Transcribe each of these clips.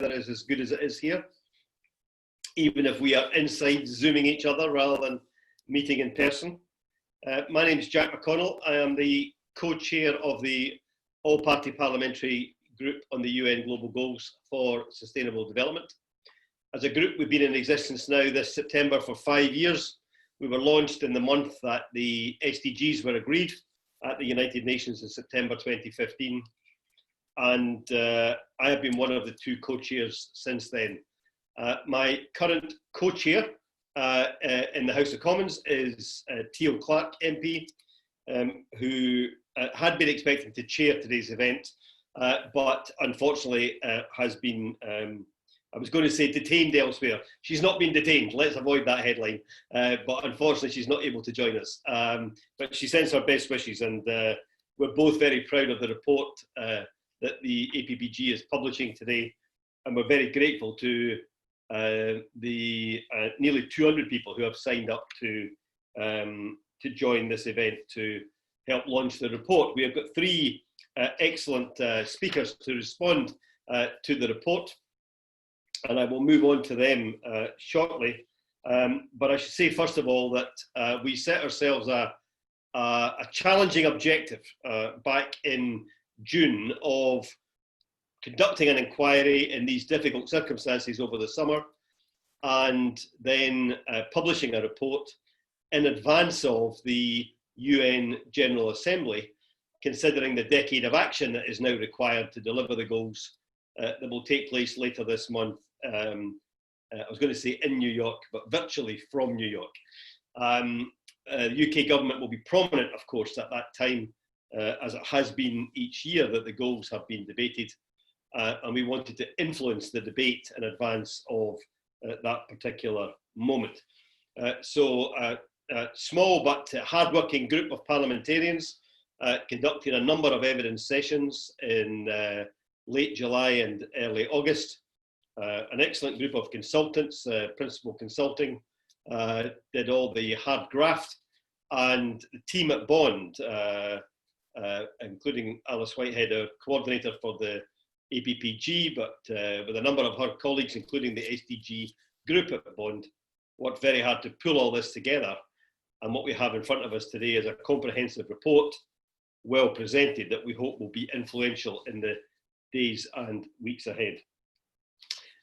is as good as it is here, even if we are inside Zooming each other rather than meeting in person. My name is Jack McConnell. I am the co-chair of the All-Party Parliamentary Group on the UN Global Goals for Sustainable Development. As a group, we've been in existence now this September for 5 years. We were launched in the month that the SDGs were agreed at the United Nations in September 2015. And I have been one of the two co-chairs since then. My current co-chair in the House of Commons is Teal Clark MP, who had been expecting to chair today's event, but unfortunately has been, I was going to say detained elsewhere. She's not been detained, let's avoid that headline, but unfortunately she's not able to join us. But she sends her best wishes, and we're both very proud of the report that the APPG is publishing today, and we're very grateful to the nearly 200 people who have signed up to join this event to help launch the report. We have got three excellent speakers to respond to the report, and I will move on to them shortly. But I should say, first of all, that we set ourselves a challenging objective back in June of conducting an inquiry in these difficult circumstances over the summer, and then publishing a report in advance of the UN General Assembly, considering the decade of action that is now required to deliver the goals that will take place later this month. I was going to say in New York, but virtually from New York. The UK government will be prominent, of course, at that time, as it has been each year that the goals have been debated. And we wanted to influence the debate in advance of that particular moment. So a small but hard-working group of parliamentarians conducted a number of evidence sessions in late July and early August. An excellent group of consultants, Principal Consulting, did all the hard graft, and the team at Bond, including Alice Whitehead, our coordinator for the APPG, but with a number of her colleagues, including the SDG group at Bond, worked very hard to pull all this together. And what we have in front of us today is a comprehensive report, well presented, that we hope will be influential in the days and weeks ahead.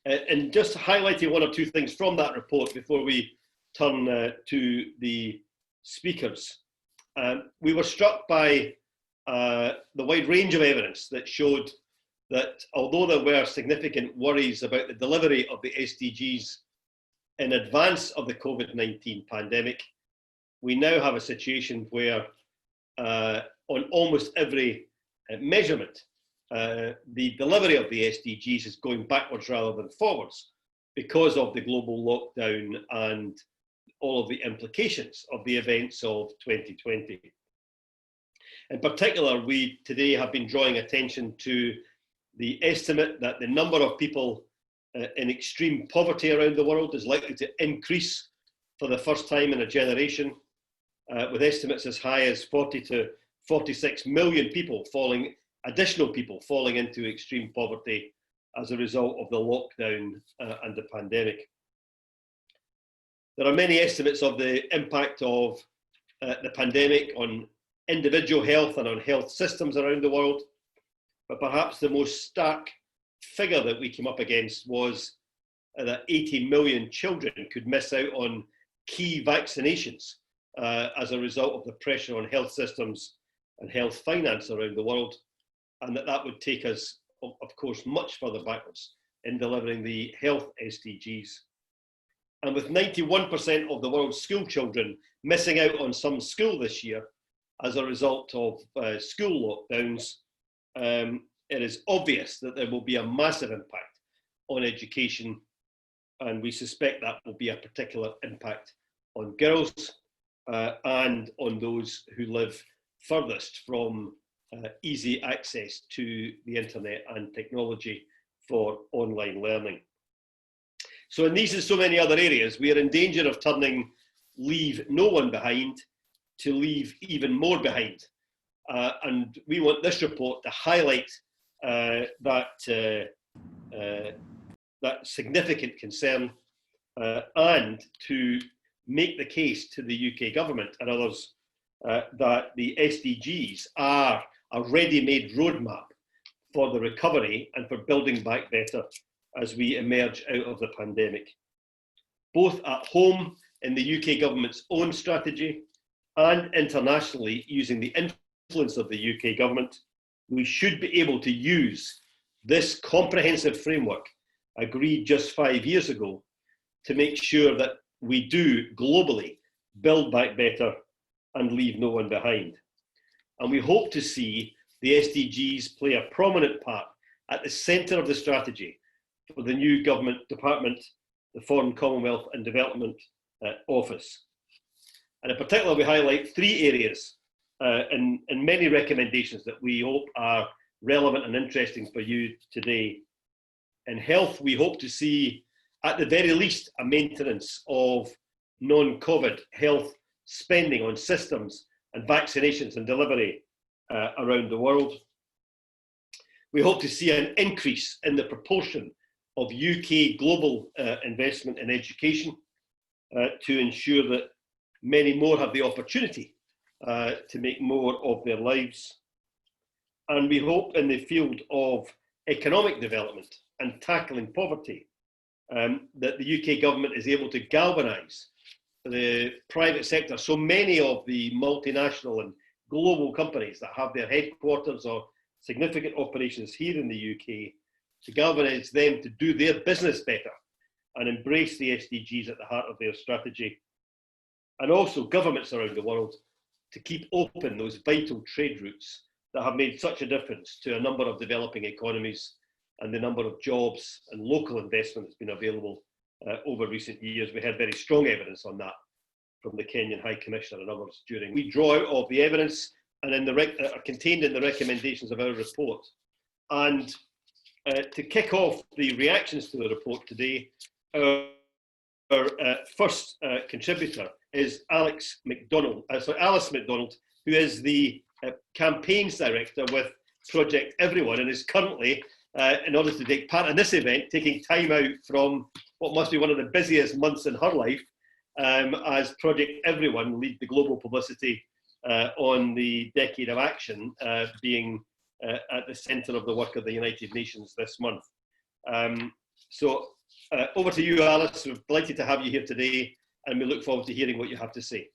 And just highlighting one or two things from that report before we turn to the speakers. We were struck by the wide range of evidence that showed that although there were significant worries about the delivery of the SDGs in advance of the COVID-19 pandemic, we now have a situation where on almost every measurement, the delivery of the SDGs is going backwards rather than forwards because of the global lockdown and all of the implications of the events of 2020. In particular, we today have been drawing attention to the estimate that the number of people in extreme poverty around the world is likely to increase for the first time in a generation, with estimates as high as 40 to 46 million people additional people falling into extreme poverty as a result of the lockdown and the pandemic. There are many estimates of the impact of the pandemic on individual health and on health systems around the world, but perhaps the most stark figure that we came up against was that 80 million children could miss out on key vaccinations as a result of the pressure on health systems and health finance around the world, and that would take us, of course, much further backwards in delivering the health SDGs. And with 91% of the world's school children missing out on some school this year as a result of school lockdowns, it is obvious that there will be a massive impact on education, and we suspect that will be a particular impact on girls and on those who live furthest from easy access to the internet and technology for online learning. So in these and so many other areas, we are in danger of turning leave no one behind to leave even more behind. And we want this report to highlight that that significant concern and to make the case to the UK government and others that the SDGs are a ready-made roadmap for the recovery and for building back better as we emerge out of the pandemic. Both at home in the UK government's own strategy and internationally using the influence of the UK government, we should be able to use this comprehensive framework agreed just 5 years ago to make sure that we do globally build back better and leave no one behind. And we hope to see the SDGs play a prominent part at the centre of the strategy for the new government department, the Foreign, Commonwealth and Development Office. And in particular, we highlight 3 areas in many recommendations that we hope are relevant and interesting for you today. In health, we hope to see, at the very least, a maintenance of non-COVID health spending on systems and vaccinations and delivery around the world. We hope to see an increase in the proportion of UK global investment in education to ensure that many more have the opportunity to make more of their lives. And we hope in the field of economic development and tackling poverty that the UK government is able to galvanise the private sector. So many of the multinational and global companies that have their headquarters or significant operations here in the UK, to galvanise them to do their business better and embrace the SDGs at the heart of their strategy. And also governments around the world to keep open those vital trade routes that have made such a difference to a number of developing economies and the number of jobs and local investment that's been available over recent years. We had very strong evidence on that from the Kenyan High Commissioner and others during. We draw out of the evidence and in the are contained in the recommendations of our report. And to kick off the reactions to the report today, our first contributor is Alice Mcdonald, who is the campaigns director with Project Everyone and is currently, in order to take part in this event, taking time out from what must be one of the busiest months in her life as Project Everyone lead the global publicity on the Decade of Action being at the centre of the work of the United Nations this month. So over to you, Alice. We're delighted to have you here today and we look forward to hearing what you have to say.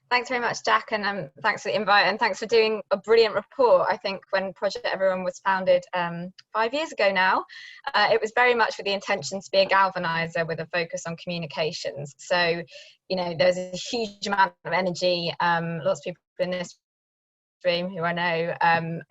Thanks very much, Jack, and thanks for the invite and thanks for doing a brilliant report. I think when Project Everyone was founded 5 years ago now, it was very much with the intention to be a galvanizer with a focus on communications. So, you know, there's a huge amount of energy, lots of people in this room who I know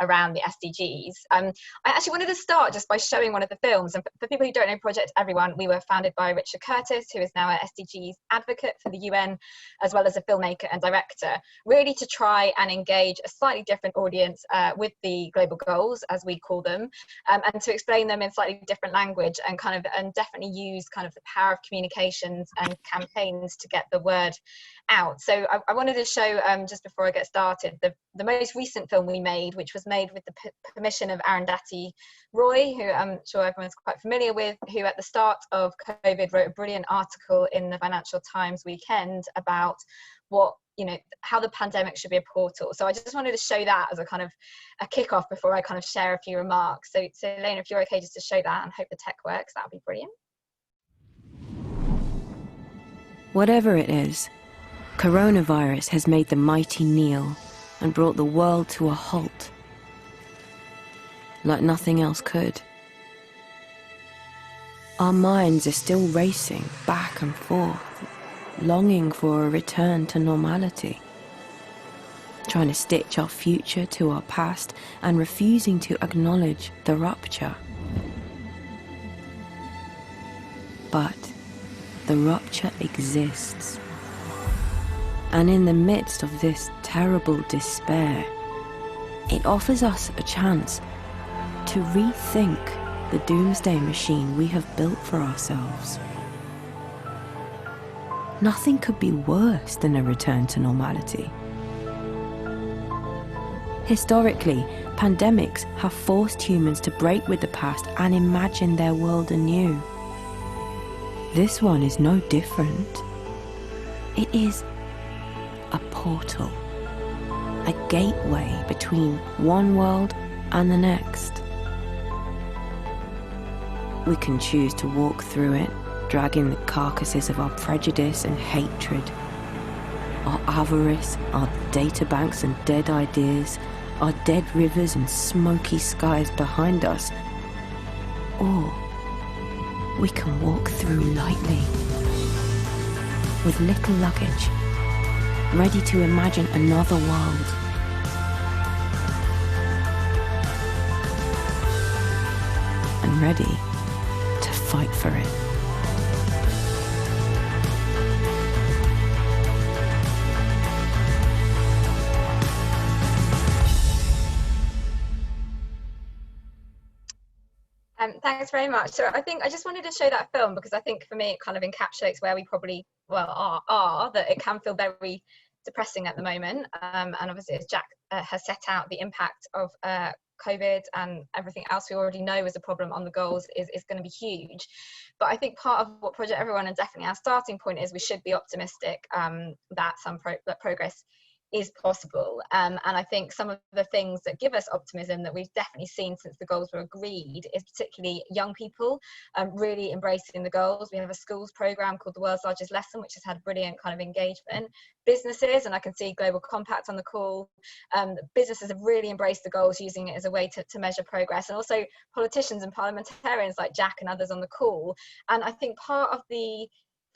around the SDGs. I actually wanted to start just by showing one of the films, and for people who don't know Project Everyone, we were founded by Richard Curtis, who is now an SDGs advocate for the UN, as well as a filmmaker and director, really to try and engage a slightly different audience with the global goals, as we call them, and to explain them in slightly different language and definitely use kind of the power of communications and campaigns to get the word out. So I wanted to show, just before I get started, the most recent film we made, which was made with the permission of Arundhati Roy, who I'm sure everyone's quite familiar with, who at the start of COVID wrote a brilliant article in the Financial Times weekend about how the pandemic should be a portal. So I just wanted to show that as a kind of a kickoff before I kind of share a few remarks. So Elena, if you're okay just to show that, and hope the tech works, that would be brilliant. Whatever it is, coronavirus has made the mighty kneel and brought the world to a halt, like nothing else could. Our minds are still racing back and forth, longing for a return to normality, trying to stitch our future to our past and refusing to acknowledge the rupture. But the rupture exists. And in the midst of this terrible despair, it offers us a chance to rethink the doomsday machine we have built for ourselves. Nothing could be worse than a return to normality. Historically, pandemics have forced humans to break with the past and imagine their world anew. This one is no different. It is a portal, a gateway between one world and the next. We can choose to walk through it, dragging the carcasses of our prejudice and hatred, our avarice, our databanks and dead ideas, our dead rivers and smoky skies behind us. Or we can walk through lightly, with little luggage, ready to imagine another world. And ready to fight for it. Thanks very much. So I think I just wanted to show that film because I think for me it kind of encapsulates where we probably are that it can feel very depressing at the moment. And obviously, as Jack has set out, the impact of COVID and everything else we already know is a problem on the goals is going to be huge. But I think part of what Project Everyone, and definitely our starting point, is we should be optimistic that that progress is possible. And I think some of the things that give us optimism that we've definitely seen since the goals were agreed is particularly young people really embracing the goals. We have a schools program called The World's Largest Lesson, which has had brilliant kind of engagement. Businesses, and I can see Global Compact on the call, businesses have really embraced the goals, using it as a way to measure progress, and also politicians and parliamentarians like Jack and others on the call. And I think part of the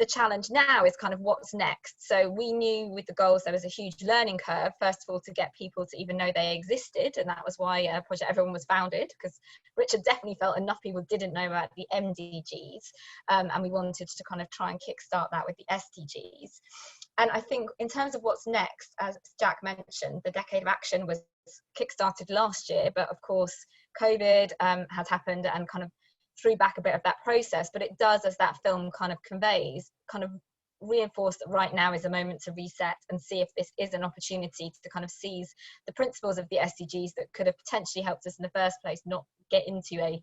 challenge now is kind of what's next. So we knew with the goals there was a huge learning curve, first of all, to get people to even know they existed, and that was why Project Everyone was founded, because Richard definitely felt enough people didn't know about the MDGs, and we wanted to kind of try and kickstart that with the SDGs. And I think in terms of what's next, as Jack mentioned, the Decade of Action was kickstarted last year, but of course COVID has happened and kind of threw back a bit of that process, but it does, as that film kind of conveys, kind of reinforce that right now is a moment to reset and see if this is an opportunity to kind of seize the principles of the SDGs that could have potentially helped us in the first place not get into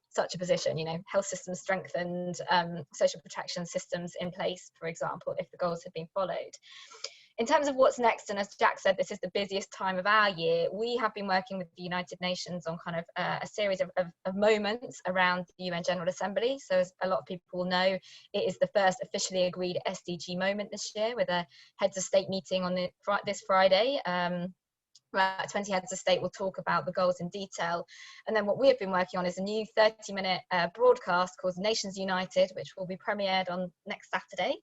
such a position, you know, health systems strengthened, social protection systems in place, for example, if the goals had been followed. In terms of what's next, and as Jack said, this is the busiest time of our year, we have been working with the United Nations on kind of a series of moments around the UN General Assembly. So as a lot of people will know, it is the first officially agreed SDG moment this year, with a heads of state meeting on this Friday. 20 heads of state will talk about the goals in detail. And then what we have been working on is a new 30-minute broadcast called Nations United, which will be premiered on next Saturday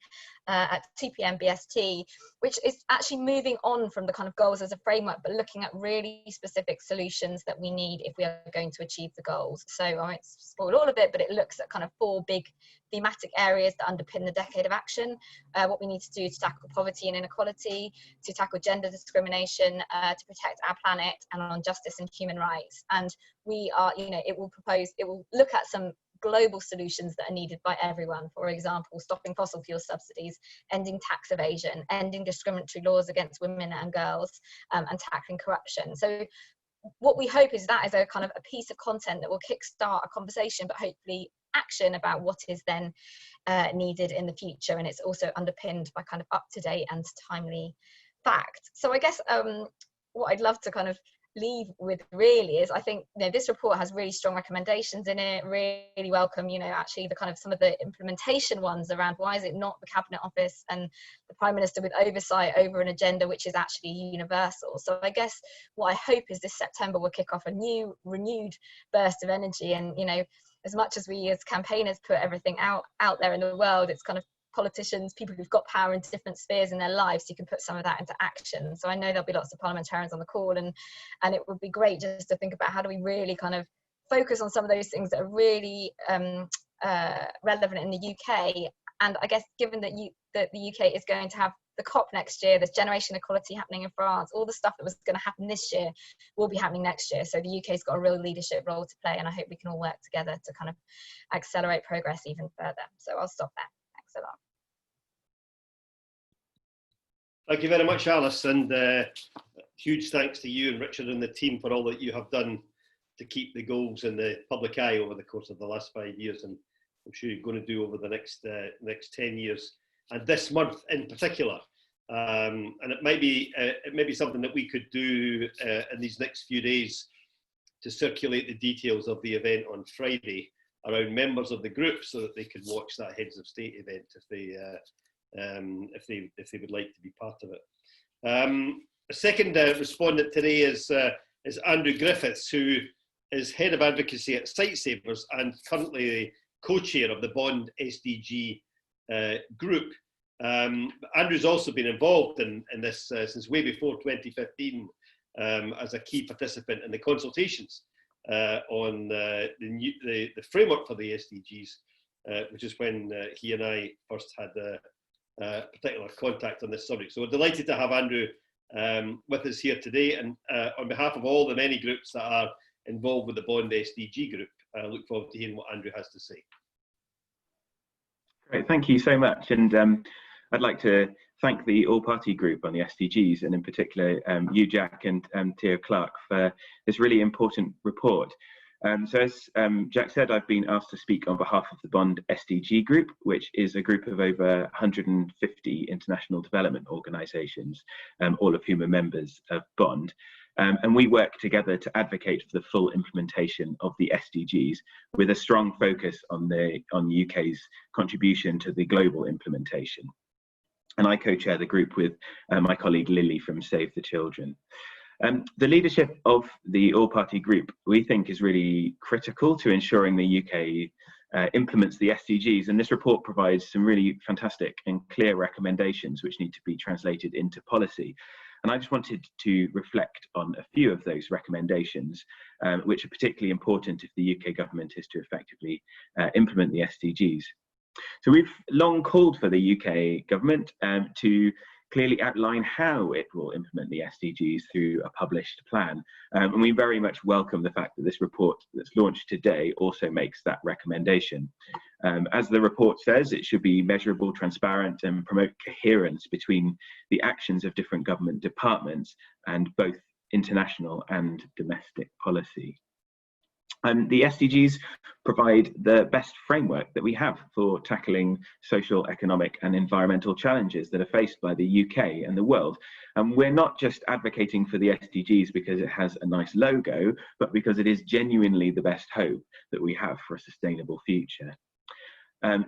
at 2 p.m. BST, which is actually moving on from the kind of goals as a framework, but looking at really specific solutions that we need if we are going to achieve the goals. So I won't spoil all of it, but it looks at kind of 4 big thematic areas that underpin the Decade of Action, what we need to do to tackle poverty and inequality, to tackle gender discrimination, to protect our planet, and on justice and human rights. And we are, you know, it will look at some global solutions that are needed by everyone. For example, stopping fossil fuel subsidies, ending tax evasion, ending discriminatory laws against women and girls, and tackling corruption. So what we hope is that is a kind of a piece of content that will kickstart a conversation, but hopefully action about what is then needed in the future. And it's also underpinned by kind of up-to-date and timely fact. So I guess what I'd love to kind of leave with really is, I think, you know, this report has really strong recommendations in it, really welcome, you know, actually the kind of some of the implementation ones around why is it not the Cabinet Office and the Prime Minister with oversight over an agenda which is actually universal. So I guess what I hope is this September will kick off a new renewed burst of energy. And, you know, as much as we as campaigners put everything out there in the world, it's kind of politicians, people who've got power in different spheres in their lives, you can put some of that into action. So I know there'll be lots of parliamentarians on the call, and it would be great just to think about how do we really kind of focus on some of those things that are really relevant in the UK. And I guess given that the UK is going to have the COP next year, there's generation equality happening in France, all the stuff that was going to happen this year will be happening next year. So the UK's got a real leadership role to play, and I hope we can all work together to kind of accelerate progress even further. So I'll stop there. Thanks a lot. Thank you very much, Alice. And huge thanks to you and Richard and the team for all that you have done to keep the goals in the public eye over the course of the last 5 years, and I'm sure you're going to do over the next 10 years, and this month in particular. And it may be something that we could do in these next few days to circulate the details of the event on Friday around members of the group, so that they could watch that Heads of State event if they would like to be part of it. A second respondent today is Andrew Griffiths, who is Head of Advocacy at Sightsavers and currently the co-chair of the Bond SDG group. Andrew's also been involved in this since way before 2015 as a key participant in the consultations on the framework for the SDGs, which is when he and I first had particular contact on this subject. So we're delighted to have Andrew with us here today, and on behalf of all the many groups that are involved with the Bond SDG group, I look forward to hearing what Andrew has to say. Great, thank you so much. And I'd like to thank the all-party group on the SDGs, and in particular you, Jack, and Theo Clark, for this really important report. So as Jack said, I've been asked to speak on behalf of the Bond SDG group, which is a group of over 150 international development organisations, all of whom are members of Bond. And we work together to advocate for the full implementation of the SDGs, with a strong focus on UK's contribution to the global implementation. And I co-chair the group with my colleague Lily from Save the Children. The leadership of the all-party group, we think, is really critical to ensuring the UK implements the SDGs, and this report provides some really fantastic and clear recommendations which need to be translated into policy. And I just wanted to reflect on a few of those recommendations, which are particularly important if the UK government is to effectively implement the SDGs. So we've long called for the UK government to clearly outline how it will implement the SDGs through a published plan. And we very much welcome the fact that this report that's launched today also makes that recommendation. As the report says, it should be measurable, transparent, and promote coherence between the actions of different government departments and both international and domestic policy. The SDGs provide the best framework that we have for tackling social, economic and environmental challenges that are faced by the UK and the world. And we're not just advocating for the SDGs because it has a nice logo, but because it is genuinely the best hope that we have for a sustainable future.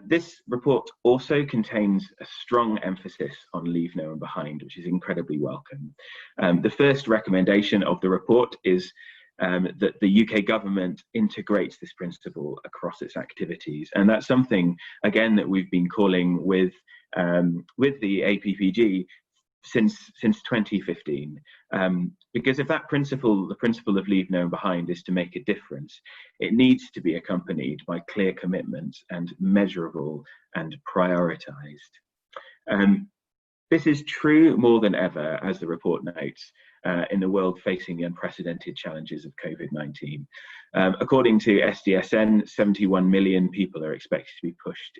This report also contains a strong emphasis on leave no one behind, which is incredibly welcome. The first recommendation of the report is that the UK government integrates this principle across its activities, and that's something again that we've been calling with the APPG since 2015, because if that principle, the principle of leave no one behind, is to make a difference, it needs to be accompanied by clear commitments and measurable and prioritised. This is true more than ever, as the report notes, in the world facing the unprecedented challenges of COVID-19. According to SDSN, 71 million people are expected to be pushed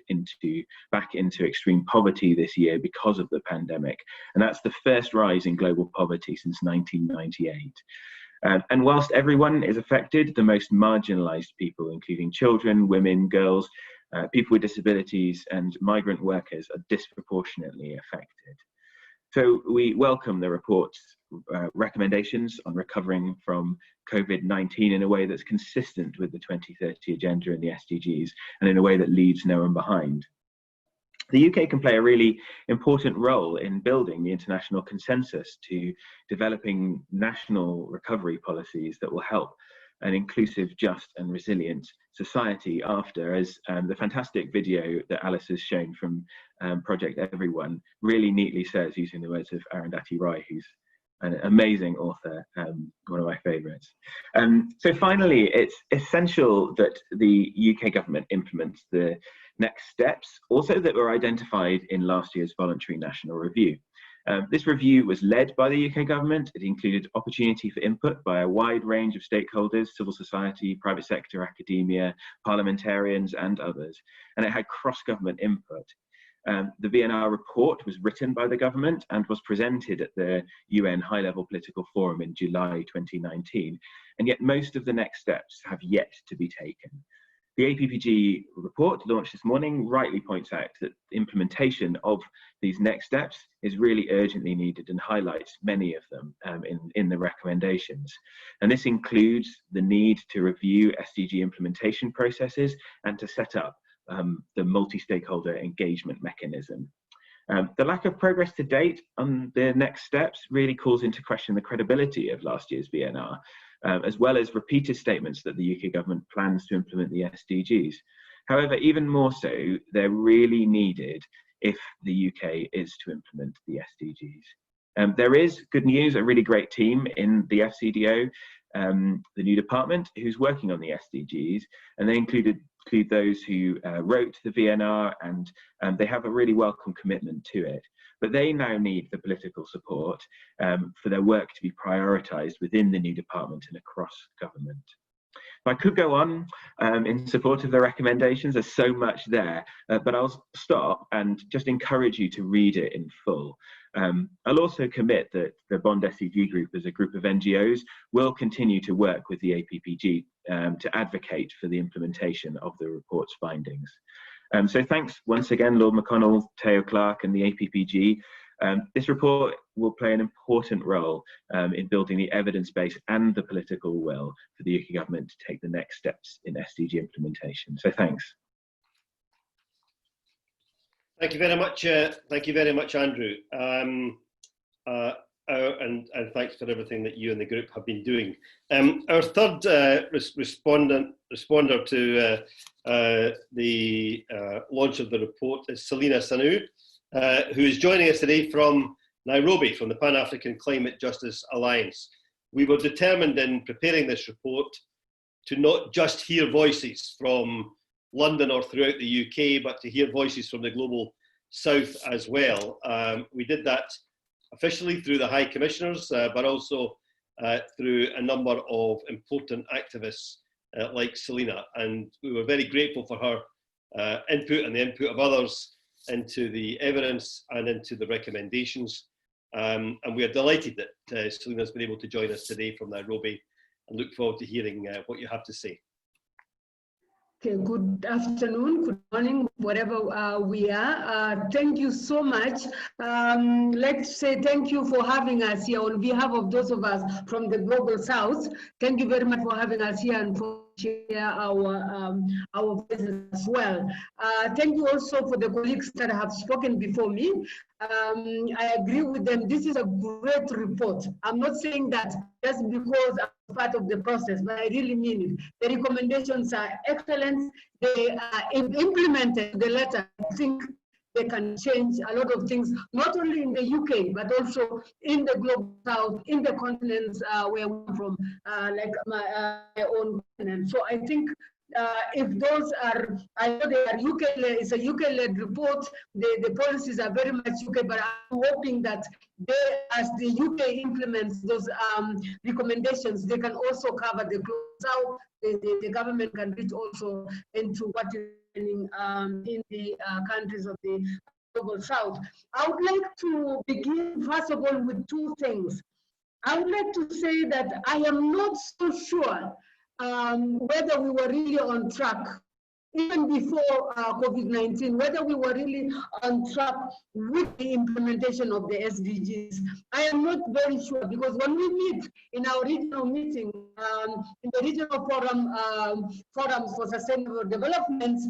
back into extreme poverty this year because of the pandemic, and that's the first rise in global poverty since 1998. And whilst everyone is affected, the most marginalised people, including children, women, girls, people with disabilities and migrant workers, are disproportionately affected. So we welcome the report's recommendations on recovering from COVID-19 in a way that's consistent with the 2030 agenda and the SDGs, and in a way that leaves no one behind. The UK can play a really important role in building the international consensus to developing national recovery policies that will help an inclusive, just and resilient society after, as the fantastic video that Alice has shown from Project Everyone really neatly says, using the words of Arundhati Roy, who's an amazing author, one of my favourites. So finally, it's essential that the UK government implements the next steps, also that were identified in last year's voluntary national review. This review was led by the UK government. It included opportunity for input by a wide range of stakeholders, civil society, private sector, academia, parliamentarians and others, and it had cross-government input. The VNR report was written by the government and was presented at the UN High-Level Political Forum in July 2019, and yet most of the next steps have yet to be taken. The APPG report launched this morning rightly points out that implementation of these next steps is really urgently needed and highlights many of them in the recommendations. And this includes the need to review SDG implementation processes and to set up the multi-stakeholder engagement mechanism. The lack of progress to date on the next steps really calls into question the credibility of last year's VNR, as well as repeated statements that the UK government plans to implement the SDGs. However, even more so, they're really needed if the UK is to implement the SDGs. There is good news, a really great team in the Fcdo, the new department, who's working on the SDGs, and they include those who wrote the VNR, and they have a really welcome commitment to it. But they now need the political support for their work to be prioritised within the new department and across government. I could go on in support of the recommendations, there's so much there, but I'll stop and just encourage you to read it in full. I'll also commit that the Bond SDG group as a group of NGOs will continue to work with the APPG to advocate for the implementation of the report's findings. So thanks once again, Lord McConnell, Teo Clark and the APPG. This report will play an important role in building the evidence base and the political will for the UK government to take the next steps in SDG implementation. So thanks. Thank you very much. Thank you very much, Andrew. And thanks for everything that you and the group have been doing. Our third responder to the launch of the report is Selina Sanu, who is joining us today from Nairobi, from the Pan-African Climate Justice Alliance. We were determined in preparing this report to not just hear voices from London or throughout the UK, but to hear voices from the global south as well. We did that officially through the High Commissioners, but also through a number of important activists like Selina. And we were very grateful for her input and the input of others into the evidence and into the recommendations. And we are delighted that Selina's been able to join us today from Nairobi, and look forward to hearing what you have to say. Okay, good afternoon, good morning, wherever we are. Thank you so much. Let's say thank you for having us here on behalf of those of us from the Global South. Thank you very much for having us here and for share our voices as well. Thank you also for the colleagues that have spoken before me. I agree with them. This is a great report. I'm not saying that just because I'm part of the process, but I really mean it. The recommendations are excellent. They are implemented to the letter. I think they can change a lot of things, not only in the UK, but also in the Global South, in the continents where we're from, like my own continent. So I think if those are, I know they are UK-led, it's a UK-led report, the policies are very much UK, but I'm hoping that they, as the UK implements those recommendations, they can also cover the Global South. The government can reach also into what is in the countries of the Global South. I would like to begin, first of all, with two things. I would like to say that I am not so sure whether we were really on track, even before COVID-19, whether we were really on track with the implementation of the SDGs. I am not very sure, because when we meet in our regional meeting, in the regional forums for sustainable development,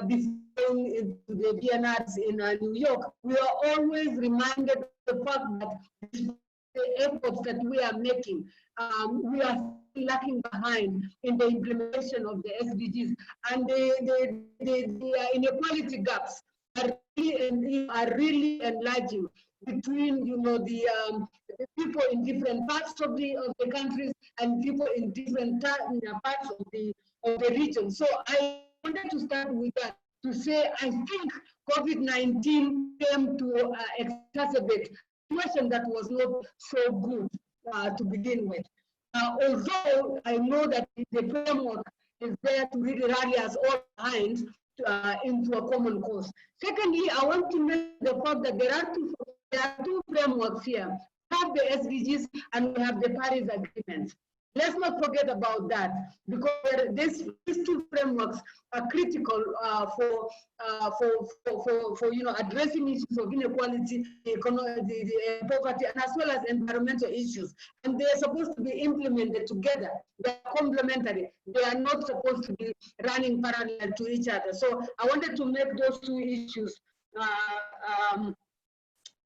before into the BNRs in New York, we are always reminded of the fact that the efforts that we are making, we are lacking behind in the implementation of the SDGs, and the inequality gaps are really enlarging between, you know, the people in different parts of the countries and people in different parts of the region. So I wanted to start with that, to say I think COVID-19 came to exacerbate a situation that was not so good to begin with. Although I know that the framework is there to really rally us all behind, into a common cause. Secondly, I want to make the fact that there are two frameworks here. We have the SDGs and we have the Paris Agreement. Let's not forget about that, because these two frameworks are critical for addressing issues of inequality, the poverty, and as well as environmental issues. And they are supposed to be implemented together. They are complementary. They are not supposed to be running parallel to each other. So I wanted to make those two issues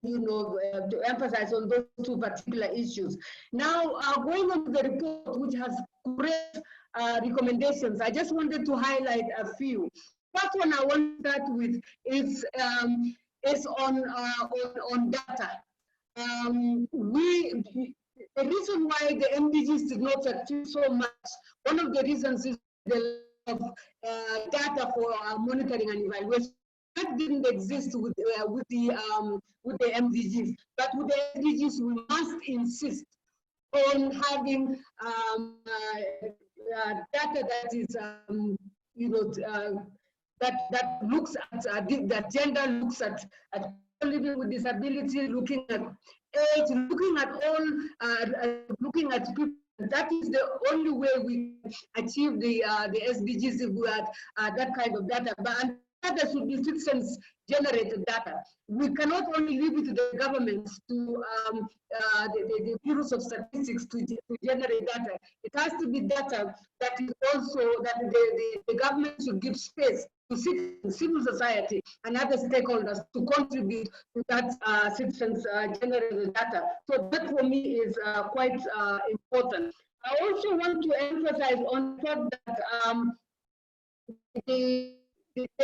to emphasize on those two particular issues. Now, going on to the report, which has great recommendations, I just wanted to highlight a few. First one I want to start with is on data. The reason why the MDGs did not succeed so much, one of the reasons is the lack of data for monitoring and evaluation. That didn't exist with the MDGs, but with the SDGs, we must insist on having data that is, that looks at that gender, looks at living with disability, looking at age, looking at all, looking at people. That is the only way we achieve the SDGs if we had that kind of data. But data should be citizens-generated data. We cannot only leave it to the governments, to the bureaus of statistics to generate data. It has to be data that is also that the government should give space to civil society and other stakeholders to contribute to that citizens-generated data. So that for me is quite important. I also want to emphasize on the fact that the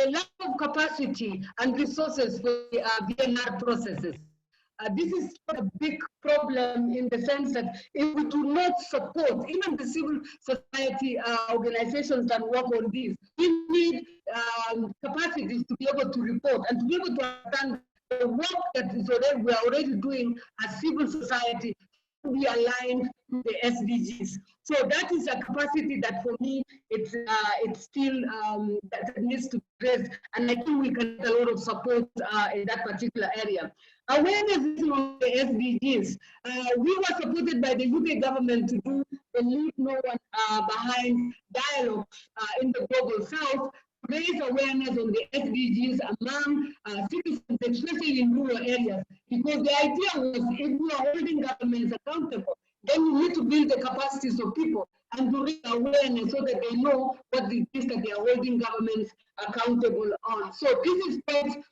lack of capacity and resources for the VNR processes. This is a big problem in the sense that if we do not support, even the civil society organizations that work on this, we need capacities to be able to report and to be able to understand the work that is we are already doing as civil society to be aligned to the SDGs. So that is a capacity that for me, it's still that needs to be raised, and I think we can get a lot of support in that particular area. Awareness on the SDGs. We were supported by the UK government to do the Leave No One Behind dialogue in the Global South, to raise awareness on the SDGs among citizens, especially in rural areas, because the idea was if we are holding governments accountable, then we need to build the capacities of people and to raise awareness so that they know what it is that they are holding governments accountable on. So this is quite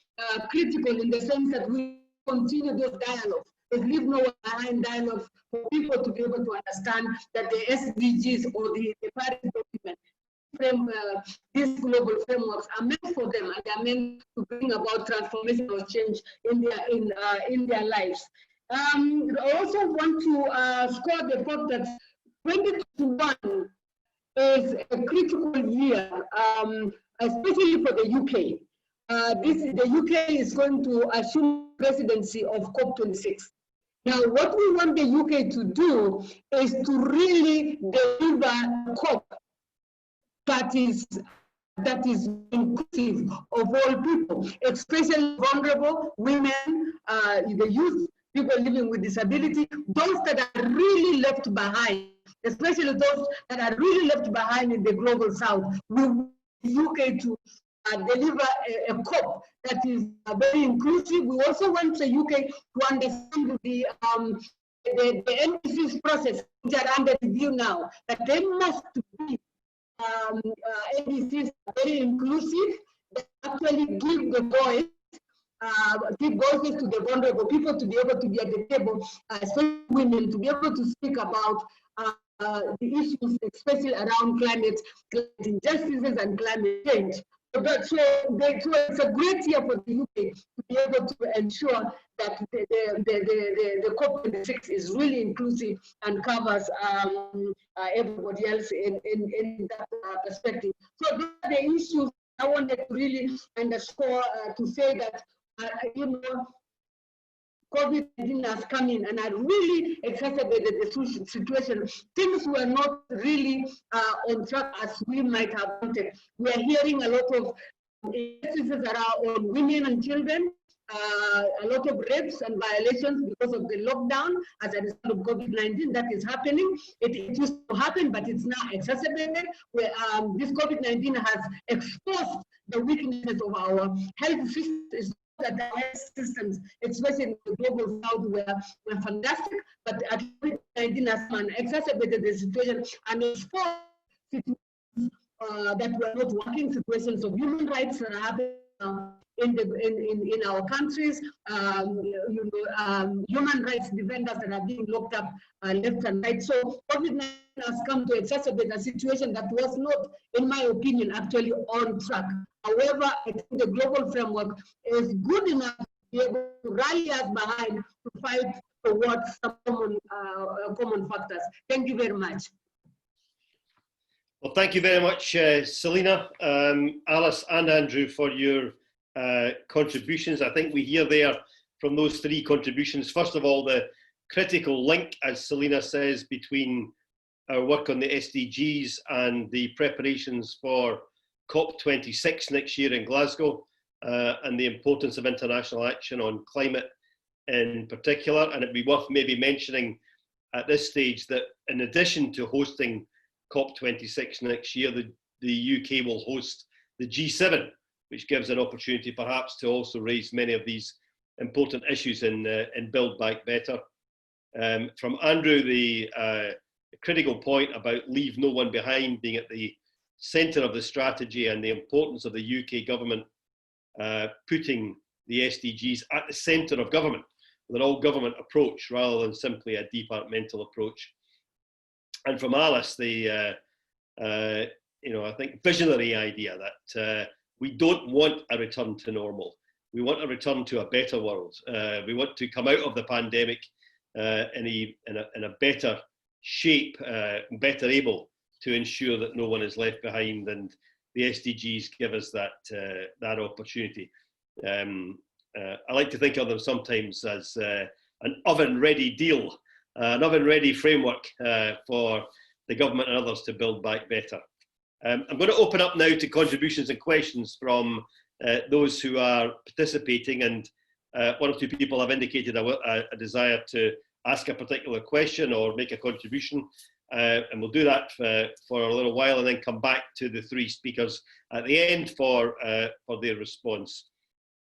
critical in the sense that we continue those dialogues. There's Leave No One Behind dialogues for people to be able to understand that the SDGs or the Paris document, these global frameworks are meant for them, and they are meant to bring about transformational change in their lives. I also want to score the fact that 2021 is a critical year, especially for the UK. The UK is going to assume presidency of COP26. Now, what we want the UK to do is to really deliver COP that is inclusive of all people, especially vulnerable women, the youth, people living with disability, those that are really left behind, especially those that are really left behind in the global south. We want the UK to deliver a COP that is very inclusive. We also want the UK to understand the NDCs process, which are under review now, that they must be NDCs very inclusive, that actually give the voice, give voices to the vulnerable people to be able to be at the table, especially women, to be able to speak about the issues, especially around climate injustices and climate change. So it's a great year for the UK to be able to ensure that the COP26 is really inclusive and covers everybody else in that perspective. So those are the issues I wanted to really underscore to say that, COVID-19 has come in and had really exacerbated the situation. Things were not really on track as we might have wanted. We are hearing a lot of injustices around on women and children, a lot of rapes and violations because of the lockdown as a result of COVID-19 that is happening. It used to happen, but it's now exacerbated, where this COVID-19 has exposed the weaknesses of our health systems. That the health systems, especially in the global south, were fantastic, but COVID-19 has exacerbated the situation and exposed situations that were not working, situations of human rights that are happening in our countries, human rights defenders that are being locked up left and right. So COVID-19 has come to exacerbate a situation that was not, in my opinion, actually on track. However, I think the global framework is good enough to be able to rally us behind to fight towards some common factors. Thank you very much. Well, thank you very much, Selina, Alice and Andrew, for your contributions. I think we hear there from those three contributions, first of all, the critical link, as Selina says, between our work on the SDGs and the preparations for COP26 next year in Glasgow, and the importance of international action on climate in particular. And it'd be worth maybe mentioning at this stage that in addition to hosting COP26 next year, the UK will host the G7, which gives an opportunity perhaps to also raise many of these important issues in Build Back Better. From Andrew, the critical point about leave no one behind being at the centre of the strategy, and the importance of the UK government putting the SDGs at the centre of government with an all-government approach rather than simply a departmental approach. And from Alice, the I think visionary idea that we don't want a return to normal. We want a return to a better world. We want to come out of the pandemic in a better shape, better able to ensure that no one is left behind, and the SDGs give us that opportunity. I like to think of them sometimes as an oven-ready deal, an oven-ready framework for the government and others to build back better. I'm going to open up now to contributions and questions from those who are participating, and one or two people have indicated a desire to ask a particular question or make a contribution, and we'll do that for a little while and then come back to the three speakers at the end for their response.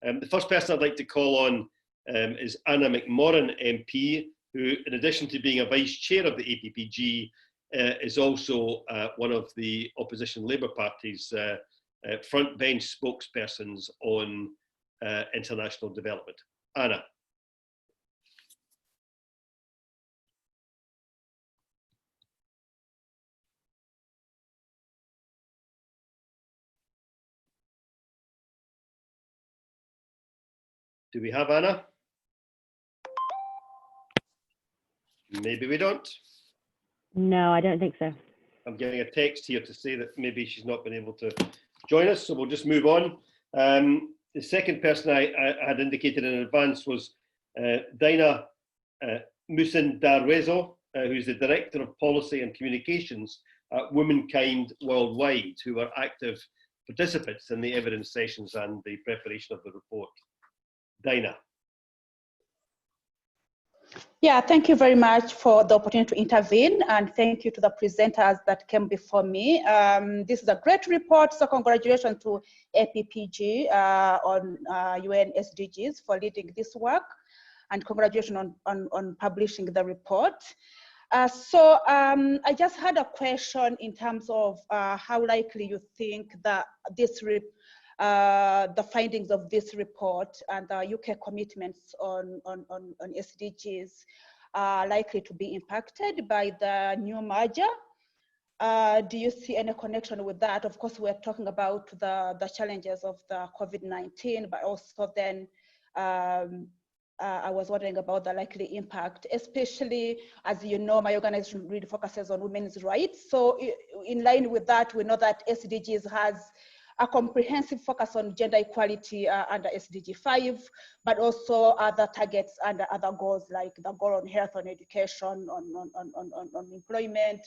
The first person I'd like to call on is Anna McMorran MP, who, in addition to being a vice chair of the APPG, is also one of the opposition Labour Party's front bench spokespersons on international development. Anna. Do we have Anna? Maybe we don't. No, I don't think so. I'm getting a text here to say that maybe she's not been able to join us, so we'll just move on. The second person I had indicated in advance was Dina Musin-Darwezo, who's the Director of Policy and Communications at Womankind Worldwide, who are active participants in the evidence sessions and the preparation of the report. Dina. Yeah, thank you very much for the opportunity to intervene, and thank you to the presenters that came before me. This is a great report, so congratulations to APPG on UN SDGs for leading this work, and congratulations on publishing the report. So I just had a question in terms of how likely you think that the findings of this report and the UK commitments on SDGs are likely to be impacted by the new merger. Do you see any connection with that? Of course, we're talking about the challenges of the COVID-19, but also then I was wondering about the likely impact, especially, as you know, my organization really focuses on women's rights. So in line with that, we know that SDGs has a comprehensive focus on gender equality under SDG 5, but also other targets and other goals like the goal on health, on education, on employment,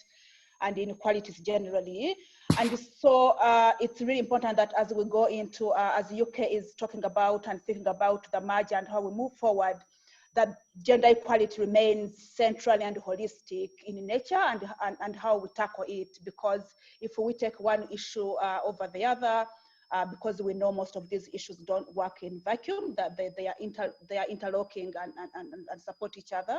and inequalities generally. And so it's really important that as we go into, as the UK is talking about and thinking about the merger and how we move forward, that gender equality remains central and holistic in nature and how we tackle it. Because if we take one issue over the other, because we know most of these issues don't work in vacuum, that they are interlocking and support each other.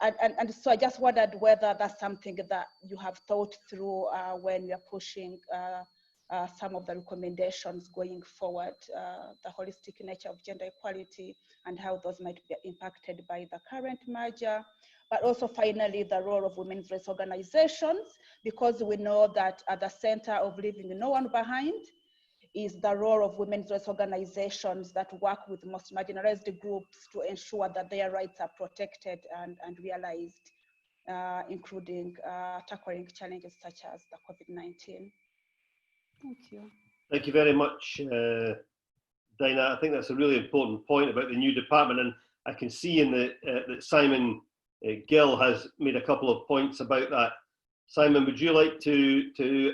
And so I just wondered whether that's something that you have thought through when you're pushing some of the recommendations going forward, the holistic nature of gender equality and how those might be impacted by the current merger. But also finally, the role of women's rights organizations, because we know that at the center of leaving no one behind is the role of women's rights organizations that work with most marginalized groups to ensure that their rights are protected and realized, including tackling challenges such as the COVID-19. Thank you. Thank you very much, Dinah. I think that's a really important point about the new department, and I can see in the that Simon Gill has made a couple of points about that. Simon, would you like to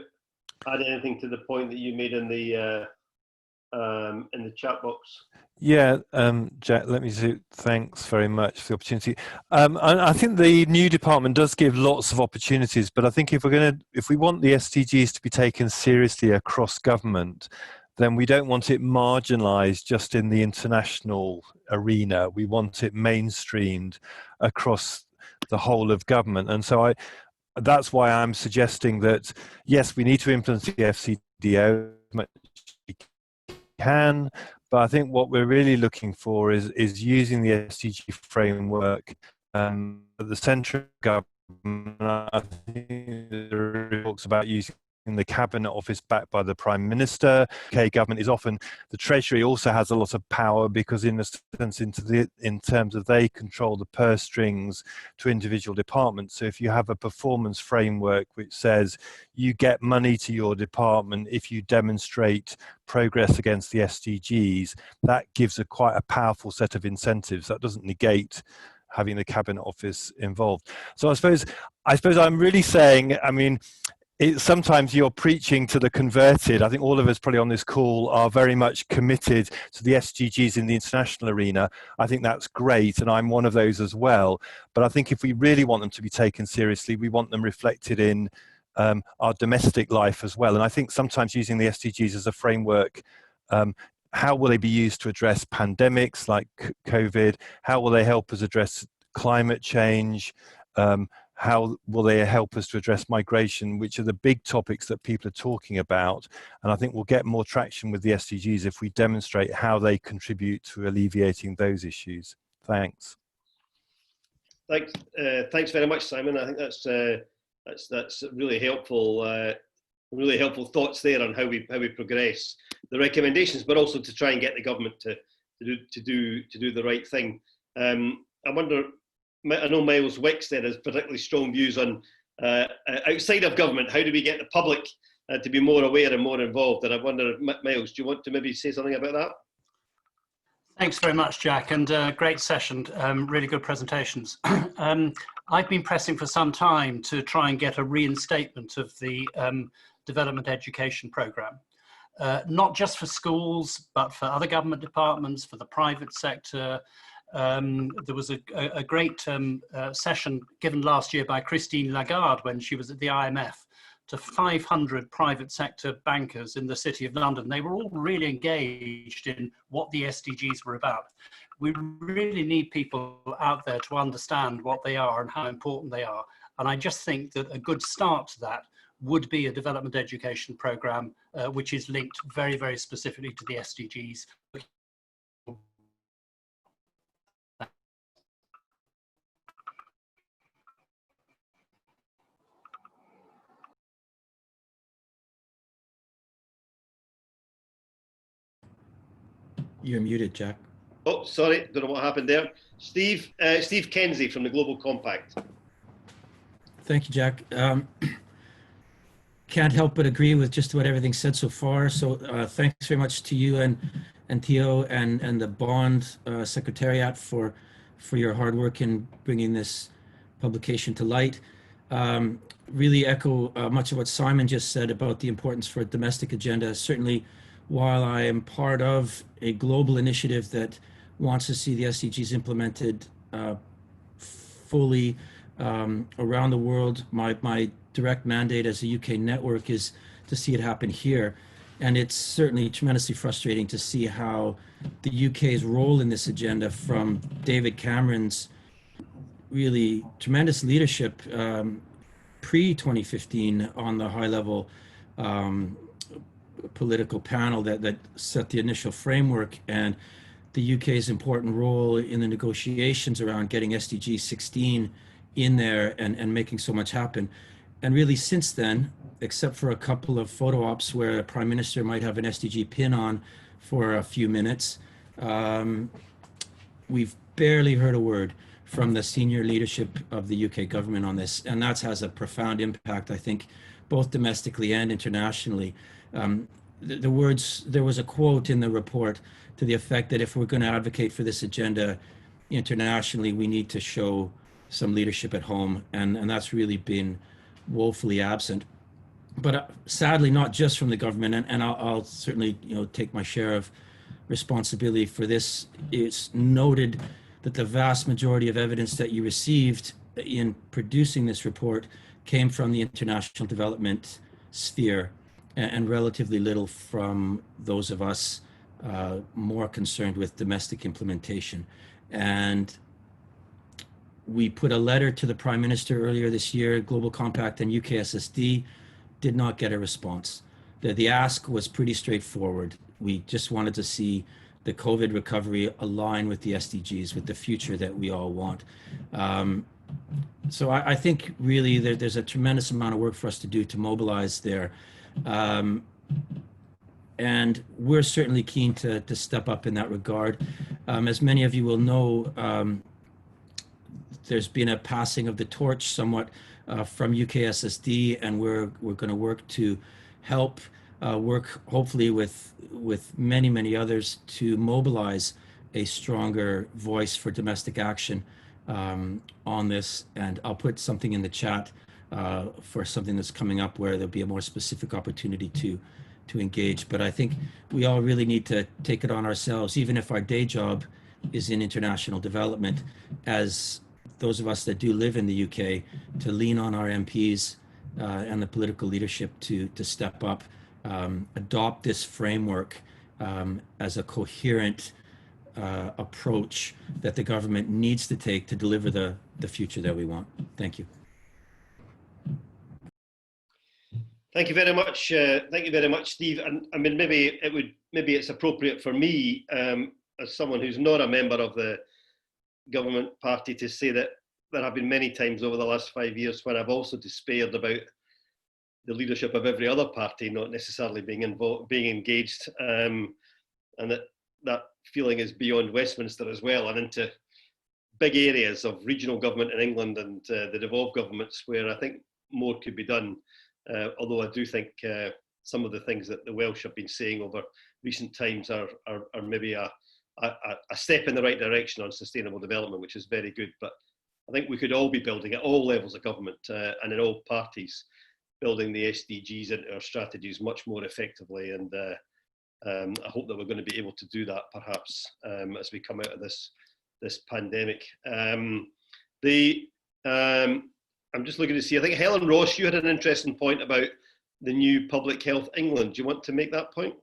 add anything to the point that you made in the chat box? Yeah, Jack, let me say thanks very much for the opportunity. I think the new department does give lots of opportunities, but I think if we want the SDGs to be taken seriously across government, then we don't want it marginalized just in the international arena. We want it mainstreamed across the whole of government. And so that's why I'm suggesting that, yes, we need to implement the Fcdo as much as we can, but I think what we're really looking for is using the SDG framework at the centre of government. I think there talks about using the Cabinet Office backed by the Prime Minister. UK government is often, the Treasury also has a lot of power because in a sense in terms of they control the purse strings to individual departments. So if you have a performance framework which says you get money to your department if you demonstrate progress against the SDGs, that gives quite a powerful set of incentives. That doesn't negate having the Cabinet Office involved. So I suppose I'm really saying, I mean, sometimes you're preaching to the converted. I think all of us probably on this call are very much committed to the SDGs in the international arena. I think that's great, and I'm one of those as well. But I think if we really want them to be taken seriously, we want them reflected in our domestic life as well. And I think sometimes using the SDGs as a framework, how will they be used to address pandemics like COVID? How will they help us address climate change? How will they help us to address migration, which are the big topics that people are talking about? And I think we'll get more traction with the SDGs if we demonstrate how they contribute to alleviating those issues. Thanks. Thanks very much, Simon. I think that's really helpful thoughts there on how we progress the recommendations, but also to try and get the government to do the right thing. I wonder. I know Miles Wicks there has particularly strong views on outside of government. How do we get the public to be more aware and more involved? And I wonder, Miles, do you want to maybe say something about that? Thanks very much, Jack, and great session. Really good presentations. I've been pressing for some time to try and get a reinstatement of the development education programme, not just for schools, but for other government departments, for the private sector. There was a great session given last year by Christine Lagarde when she was at the IMF to 500 private sector bankers in the City of London. They were all really engaged in what the SDGs were about. We really need people out there to understand what they are and how important they are. And I just think that a good start to that would be a development education programme which is linked very, very specifically to the SDGs. You're muted, Jack. Oh, sorry, don't know what happened there. Steve Kenzie from the Global Compact. Thank you, Jack. Can't help but agree with just about everything said so far. So thanks very much to you and Theo and the Bond Secretariat for your hard work in bringing this publication to light. really echo much of what Simon just said about the importance for a domestic agenda. Certainly, while I am part of a global initiative that wants to see the SDGs implemented fully around the world, my direct mandate as a UK network is to see it happen here. And it's certainly tremendously frustrating to see how the UK's role in this agenda, from David Cameron's really tremendous leadership pre-2015 on the high-level political panel that set the initial framework, and the UK's important role in the negotiations around getting SDG 16 in there and making so much happen. And really since then, except for a couple of photo ops where a prime minister might have an SDG pin on for a few minutes, we've barely heard a word from the senior leadership of the UK government on this. And that has a profound impact, I think, both domestically and internationally. There was a quote in the report to the effect that if we're going to advocate for this agenda internationally, we need to show some leadership at home. And that's really been woefully absent. But sadly, not just from the government, and I'll certainly take my share of responsibility for this. It's noted that the vast majority of evidence that you received in producing this report came from the international development sphere, and relatively little from those of us more concerned with domestic implementation. And we put a letter to the Prime Minister earlier this year. Global Compact and UKSSD did not get a response. The ask was pretty straightforward. We just wanted to see the COVID recovery align with the SDGs, with the future that we all want. So I think really there's a tremendous amount of work for us to do to mobilize there. And we're certainly keen to step up in that regard. As many of you will know, there's been a passing of the torch somewhat from UKSSD, and we're going to work to help work hopefully with many others to mobilize a stronger voice for domestic action on this. And I'll put something in the chat for something that's coming up where there'll be a more specific opportunity to engage. But I think we all really need to take it on ourselves, even if our day job is in international development, as those of us that do live in the UK, to lean on our MPs and the political leadership to step up, adopt this framework as a coherent approach that the government needs to take to deliver the future that we want. Thank you. Thank you very much. Thank you very much, Steve. And I mean, maybe it's appropriate for me, as someone who's not a member of the government party, to say that there have been many times over the last 5 years when I've also despaired about the leadership of every other party not necessarily being engaged, and that feeling is beyond Westminster as well, and into big areas of regional government in England and the devolved governments, where I think more could be done. Although I do think some of the things that the Welsh have been saying over recent times are maybe a step in the right direction on sustainable development, which is very good. But I think we could all be building at all levels of government and in all parties, building the SDGs into our strategies much more effectively. And I hope that we're going to be able to do that perhaps as we come out of this pandemic. I'm just looking to see, I think Helen Ross, you had an interesting point about the new Public Health England. Do you want to make that point?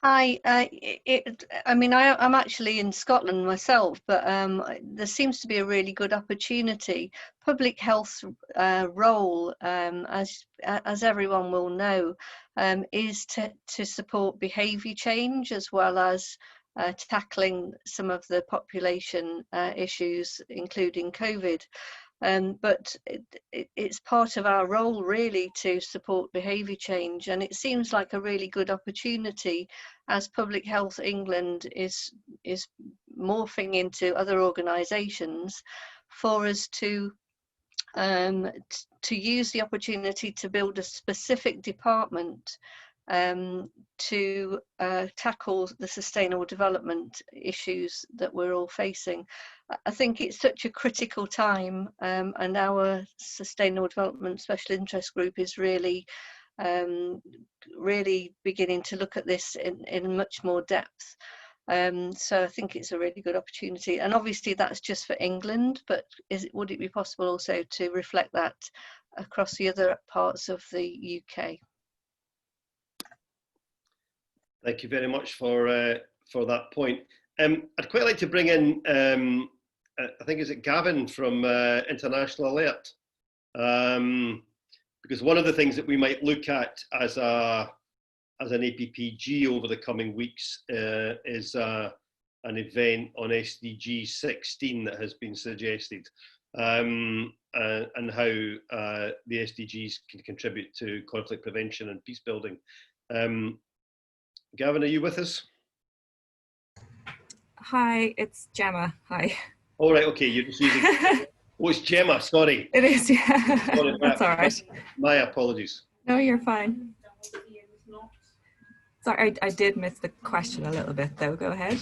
Hi, I mean, I'm actually in Scotland myself, but there seems to be a really good opportunity. Public health's role, as everyone will know, is to support behaviour change, as well as tackling some of the population issues, including COVID. But it's part of our role really to support behaviour change, and it seems like a really good opportunity as Public Health England is morphing into other organisations, for us to use the opportunity to build a specific department to tackle the sustainable development issues that we're all facing. I think it's such a critical time, and our Sustainable Development Special Interest Group is really beginning to look at this in much more depth. So I think it's a really good opportunity, and obviously that's just for England, but would it be possible also to reflect that across the other parts of the UK? Thank you very much for that point. I'd quite like to bring in, I think, is it Gavin from International Alert? Because one of the things that we might look at as an APPG over the coming weeks is an event on SDG 16 that has been suggested, and how the SDGs can contribute to conflict prevention and peace building. Gavin, are you with us? Hi, it's Gemma. Hi. All right, okay, you're just using... Oh, it's Gemma, sorry. It is, yeah. Sorry, that's all right. My apologies. No, you're fine. Sorry, I did miss the question a little bit, though. Go ahead.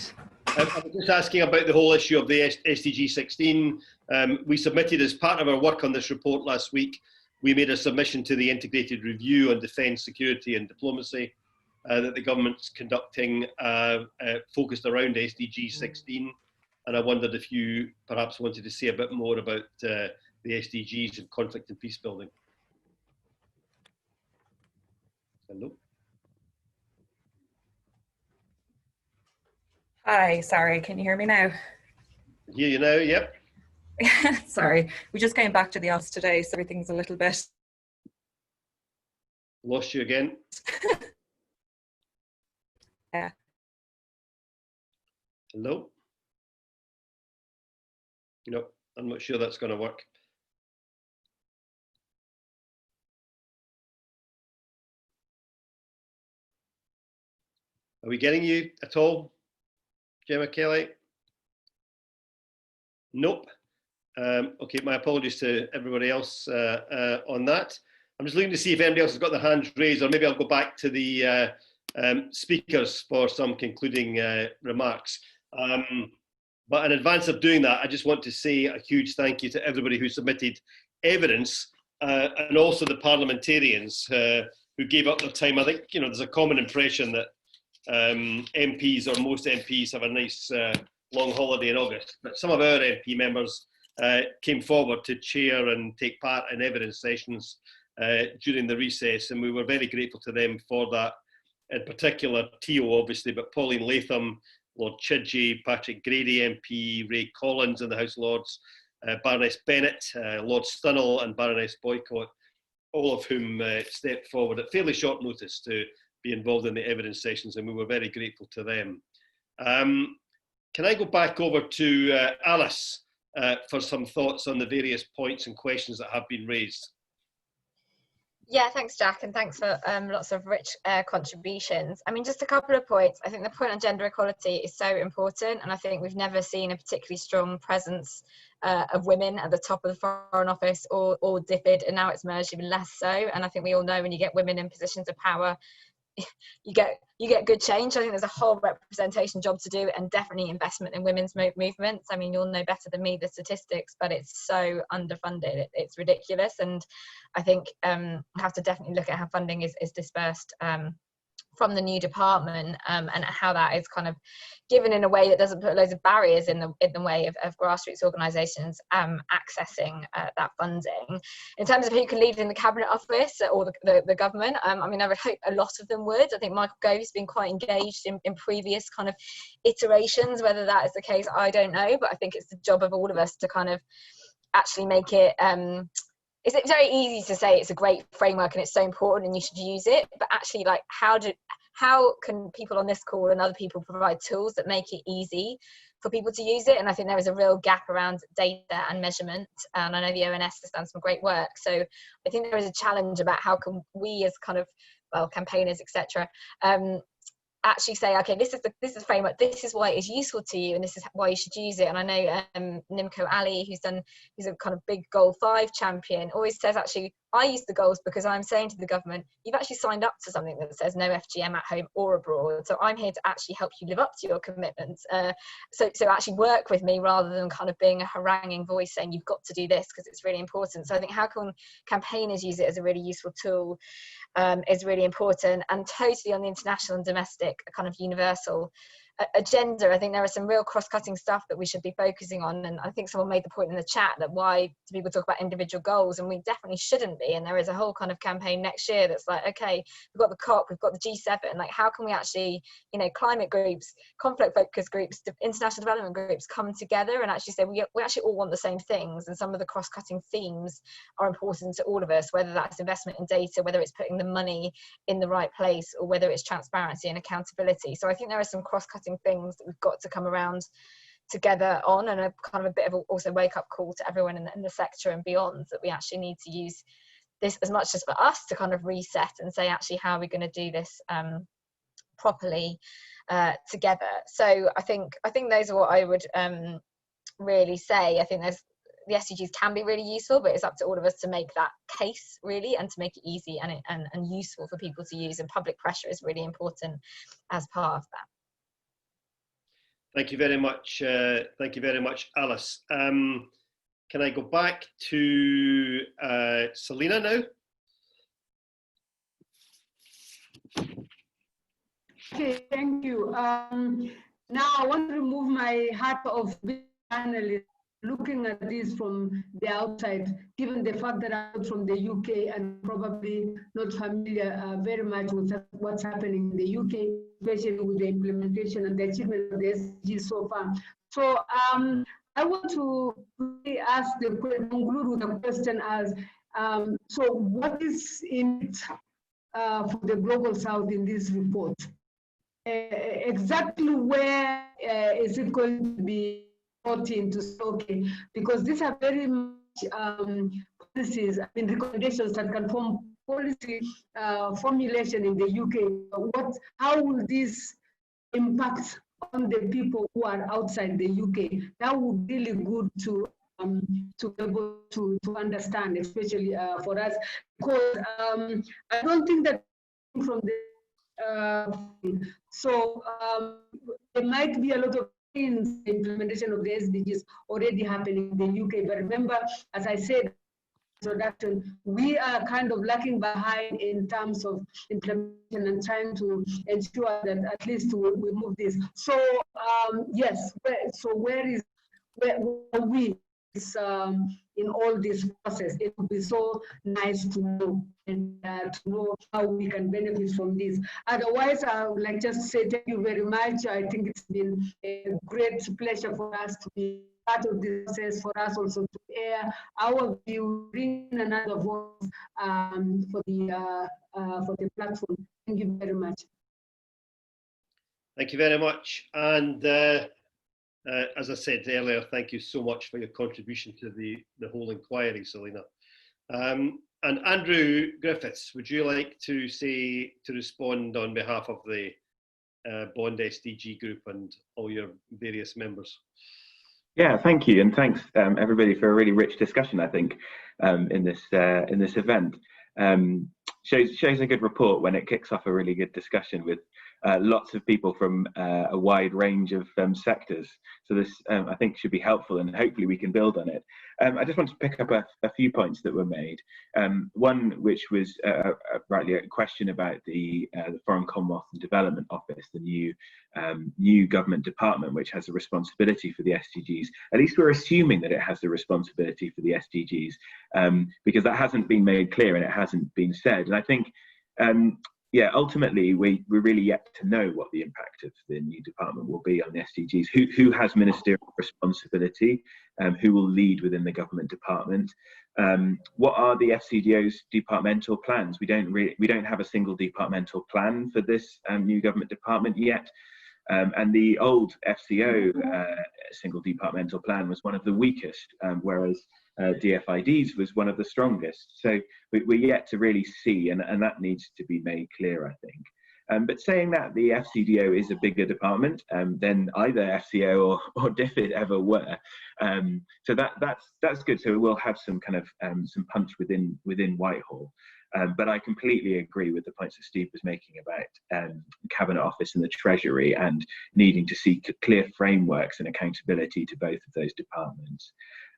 I was just asking about the whole issue of the SDG 16. We submitted, as part of our work on this report last week, we made a submission to the Integrated Review on Defence, Security and Diplomacy that the government's conducting, focused around SDG 16. And I wondered if you perhaps wanted to say a bit more about the SDGs and conflict and peace building. Hello? Hi, sorry, can you hear me now? Hear you now, yep. Sorry, we just came back to the office today, so everything's a little bit... Lost you again. Yeah. Hello? No, I'm not sure that's going to work. Are we getting you at all, Gemma Kelly? Nope. Okay, my apologies to everybody else on that. I'm just looking to see if anybody else has got their hands raised, or maybe I'll go back to the speakers for some concluding remarks. But in advance of doing that, I just want to say a huge thank you to everybody who submitted evidence, and also the parliamentarians who gave up their time. I think, you know, there's a common impression that MPs, or most MPs, have a nice long holiday in August, but some of our MP members came forward to chair and take part in evidence sessions during the recess, and we were very grateful to them for that. In particular, Teo, obviously, but Pauline Latham, Lord Chidgey, Patrick Grady MP, Ray Collins in the House of Lords, Baroness Bennett, Lord Stunnell and Baroness Boycott, all of whom stepped forward at fairly short notice to be involved in the evidence sessions, and we were very grateful to them. Can I go back over to Alice for some thoughts on the various points and questions that have been raised? Yeah, thanks, Jack, and thanks for lots of rich contributions. I mean, just a couple of points. I think the point on gender equality is so important, and I think we've never seen a particularly strong presence of women at the top of the Foreign Office or DFID, and now it's merged even less so. And I think we all know when you get women in positions of power, you get good change. I think there's a whole representation job to do, and definitely investment in women's movements. I mean, you'll know better than me the statistics, but it's so underfunded. It's ridiculous, and I think we have to definitely look at how funding is dispersed from the new department, and how that is kind of given in a way that doesn't put loads of barriers in the way of grassroots organisations accessing that funding. In terms of who can lead in the Cabinet Office or the government, I mean, I would hope a lot of them would. I think Michael Gove's been quite engaged in previous kind of iterations. Whether that is the case, I don't know, but I think it's the job of all of us to kind of actually make it it's very easy to say it's a great framework and it's so important and you should use it, but actually, like, how can people on this call and other people provide tools that make it easy for people to use it? And I think there is a real gap around data and measurement, and I know the ONS has done some great work, so I think there is a challenge about how can we as kind of, well, campaigners, etc., actually say, okay, this is the framework, this is why it is useful to you, and this is why you should use it. And I know Nimco Ali, who's a kind of big Goal 5 champion, always says, actually, I use the goals because I'm saying to the government, you've actually signed up to something that says no FGM at home or abroad. So I'm here to actually help you live up to your commitments. So actually work with me rather than kind of being a haranguing voice saying you've got to do this because it's really important. So I think how can campaigners use it as a really useful tool is really important, and totally on the international and domestic kind of universal agenda. I think there are some real cross-cutting stuff that we should be focusing on, and I think someone made the point in the chat that why do people talk about individual goals, and we definitely shouldn't be. And there is a whole kind of campaign next year that's like, okay, we've got the COP, we've got the G7, like how can we actually, you know, climate groups, conflict focus groups, international development groups come together and actually say we actually all want the same things, and some of the cross-cutting themes are important to all of us, whether that's investment in data, whether it's putting the money in the right place, or whether it's transparency and accountability. So I think there are some cross-cutting things that we've got to come around together on, and a kind of a bit of also wake-up call to everyone in the sector and beyond, that we actually need to use this as much as for us to kind of reset and say actually how are we going to do this properly together. So I think those are what I would really say. I think the SDGs can be really useful, but it's up to all of us to make that case really, and to make it easy and useful for people to use, and public pressure is really important as part of that. Thank you very much. Thank you very much, Alice. Can I go back to Selina now? Okay, thank you. Now I want to remove my hat of being analyst, looking at this from the outside, given the fact that I'm from the UK and probably not familiar very much with what's happening in the UK, especially with the implementation and the achievement of the SDGs so far. So I want to really conclude with a question as, so what is in it for the Global South in this report? Exactly where is it going to be brought into, okay, because these are very much policies, I mean, recommendations that can form policy formulation in the UK. How will this impact on the people who are outside the UK? That would be really good to be able to understand, especially for us, because I don't think that from the there might be a lot of things, the implementation of the SDGs already happening in the UK. But remember, as I said, introduction, we are kind of lagging behind in terms of implementation and trying to ensure that at least we move this. So yes, so where are we in all this process? It would be so nice to know, and to know how we can benefit from this. Otherwise, I would like just to say thank you very much. I think it's been a great pleasure for us to be part of this process, for us also to air our view, bring another voice for the platform. Thank you very much. Thank you very much. And as I said earlier, thank you so much for your contribution to the whole inquiry, Selina. And Andrew Griffiths, would you like to respond on behalf of the Bond SDG group and all your various members? Yeah, thank you, and thanks everybody for a really rich discussion, I think, in this event. Shows a good report when it kicks off a really good discussion with lots of people from a wide range of sectors. So this, I think, should be helpful, and hopefully we can build on it. I just want to pick up a few points that were made. One, which was rightly a question about the Foreign, Commonwealth and Development Office, the new government department, which has a responsibility for the SDGs. At least we're assuming that it has the responsibility for the SDGs, because that hasn't been made clear and it hasn't been said. And I think, yeah, ultimately, we're really yet to know what the impact of the new department will be on the SDGs. Who has ministerial responsibility? Who will lead within the government department? What are the Fcdo's departmental plans? We don't have a single departmental plan for this new government department yet. And the old Fcdo single departmental plan was one of the weakest, whereas DFID's was one of the strongest. So we're yet to really see, and that needs to be made clear, I think. But saying that, the Fcdo is a bigger department than either Fcdo or DFID ever were. So that's good. So we will have some kind of some punch within Whitehall. But I completely agree with the points that Steve was making about the Cabinet Office and the Treasury and needing to see clear frameworks and accountability to both of those departments.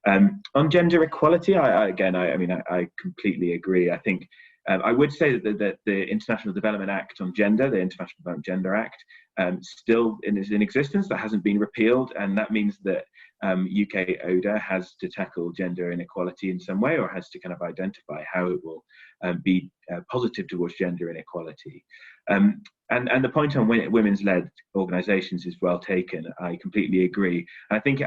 On gender equality, I completely agree. I think I would say that the International Development Act on Gender, the International Development Gender Act, still is in existence. That hasn't been repealed, and that means that UK ODA has to tackle gender inequality in some way, or has to kind of identify how it will be positive towards gender inequality. And the point on women's-led organisations is well taken. I completely agree. I think it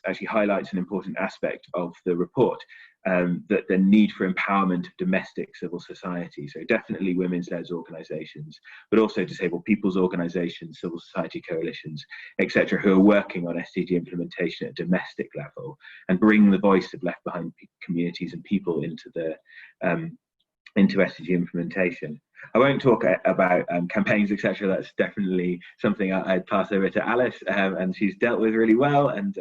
actually highlights an important aspect of the report, that the need for empowerment of domestic civil society. So definitely women's-led organisations, but also disabled people's organisations, civil society coalitions, etc., who are working on SDG implementation at domestic level and bring the voice of left behind communities and people into the into SDG implementation. I won't talk about campaigns, etc. That's definitely something I'd pass over to Alice, and she's dealt with really well, and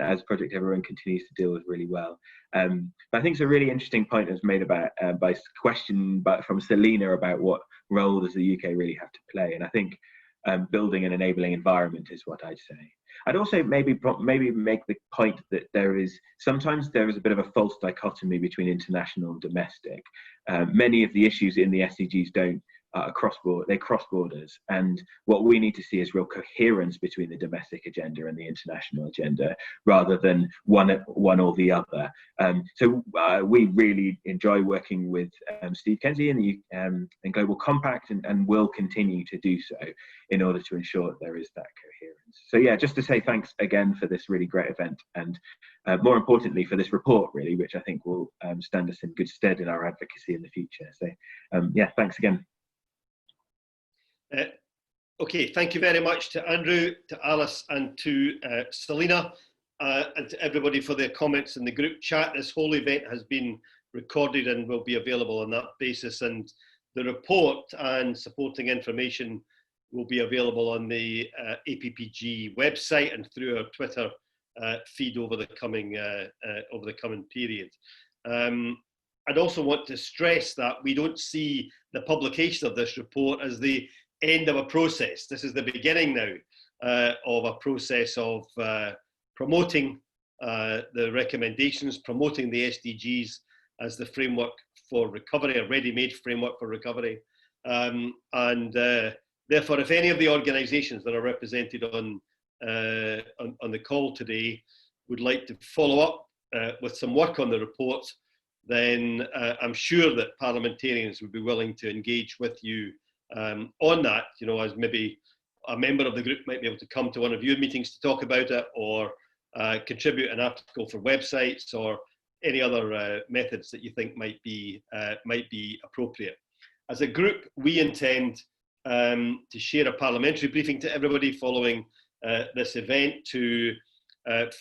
as Project Everyone continues to deal with really well. But I think it's a really interesting point that's made about by question from Selina about what role does the UK really have to play, and I think building an enabling environment is what I'd say. I'd also maybe make the point that sometimes there is a bit of a false dichotomy between international and domestic. Many of the issues in the SDGs don't cross borders, and what we need to see is real coherence between the domestic agenda and the international agenda, rather than one or the other. So we really enjoy working with Steve Kenzie in Global Compact, and will continue to do so in order to ensure that there is that coherence. So yeah, just to say thanks again for this really great event, and more importantly for this report, really, which I think will stand us in good stead in our advocacy in the future. So yeah, thanks again. Okay, thank you very much to Andrew, to Alice, and to Selina, and to everybody for their comments in the group chat. This whole event has been recorded and will be available on that basis, and the report and supporting information will be available on the APPG website and through our Twitter feed over the coming period. I'd also want to stress that we don't see the publication of this report as the end of a process. This is the beginning now of a process of promoting the recommendations, promoting the SDGs as the framework for recovery, a ready-made framework for recovery. Therefore, if any of the organisations that are represented on the call today would like to follow up with some work on the report, then I'm sure that parliamentarians would be willing to engage with you on that, you know, as maybe a member of the group might be able to come to one of your meetings to talk about it, or contribute an article for websites, or any other methods that you think might be appropriate. As a group, we intend to share a parliamentary briefing to everybody following this event, to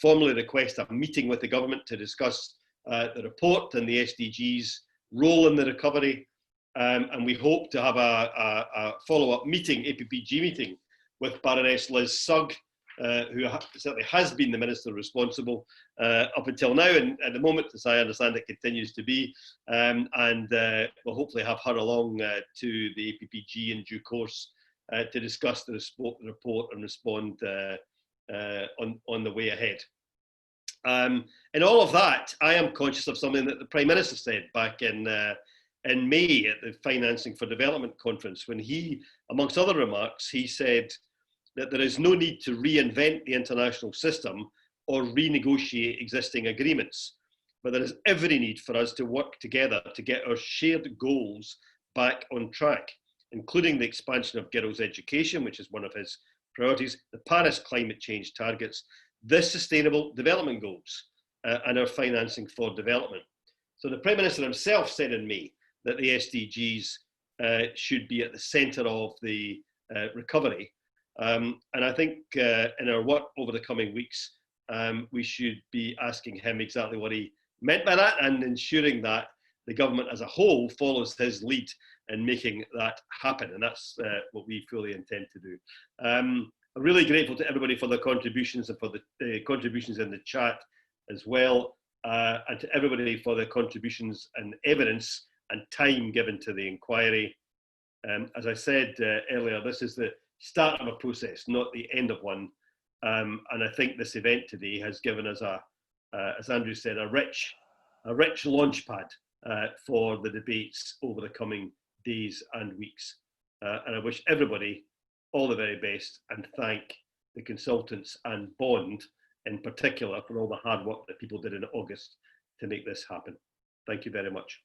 formally request a meeting with the government to discuss the report and the SDGs' role in the recovery. And we hope to have a follow-up meeting, APPG meeting, with Baroness Liz Sugg, who certainly has been the minister responsible up until now, and at the moment, as I understand it, continues to be. And we'll hopefully have her along to the APPG in due course to discuss the report and respond on the way ahead. In all of that, I am conscious of something that the Prime Minister said back in May at the Financing for Development conference, when he, amongst other remarks, he said that there is no need to reinvent the international system or renegotiate existing agreements, but there is every need for us to work together to get our shared goals back on track, including the expansion of girls' education, which is one of his priorities, the Paris climate change targets, the sustainable development goals, and our financing for development. So the Prime Minister himself said in May that the SDGs should be at the centre of the recovery. And I think in our work over the coming weeks, we should be asking him exactly what he meant by that, and ensuring that the government as a whole follows his lead in making that happen, and that's what we fully intend to do. I'm really grateful to everybody for their contributions and for the contributions in the chat as well, and to everybody for their contributions and evidence and time given to the inquiry. As I said earlier, this is the start of a process, not the end of one. And I think this event today has given us as Andrew said, a rich launch pad for the debates over the coming days and weeks. And I wish everybody all the very best, and thank the consultants and Bond in particular for all the hard work that people did in August to make this happen. Thank you very much.